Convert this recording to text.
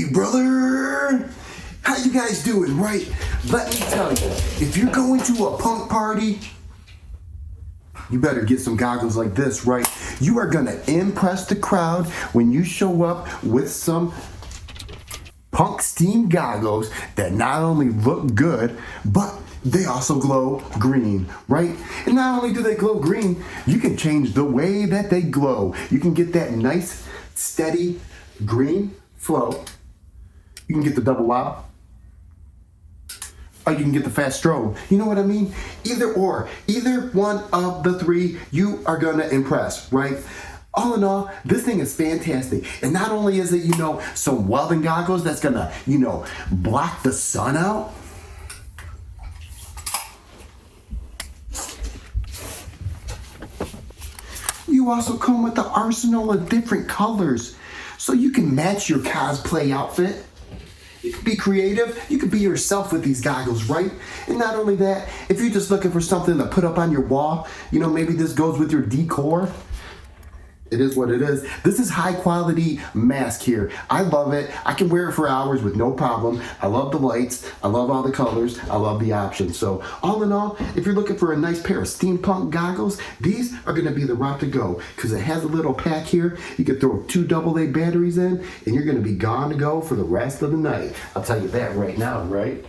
Hey brother, how you guys doing? Right, let me tell you, if you're going to a punk party, you better get some goggles like this, right? You are gonna impress the crowd when you show up with some punk steam goggles that not only look good, but they also glow green, right? And not only do they glow green, you can change the way that they glow. You can get that nice, steady green flow. You can get the double lob, or you can get the fast strobe. You know what I mean? Either one of the three, you are gonna impress, right? All in all, this thing is fantastic. And not only is it, some welding goggles that's gonna, block the sun out. You also come with the arsenal of different colors, so you can match your cosplay outfit. You can be creative. You can be yourself with these goggles, right? And not only that, if you're just looking for something to put up on your wall, maybe this goes with your decor. It is what it is. This is high quality mask here. I love it. I can wear it for hours with no problem. I love the lights. I love all the colors. I love the options. So all in all, if you're looking for a nice pair of steampunk goggles, these are gonna be the route to go because it has a little pack here. You can throw 2 AA batteries in and you're gonna be gone to go for the rest of the night. I'll tell you that right now, right?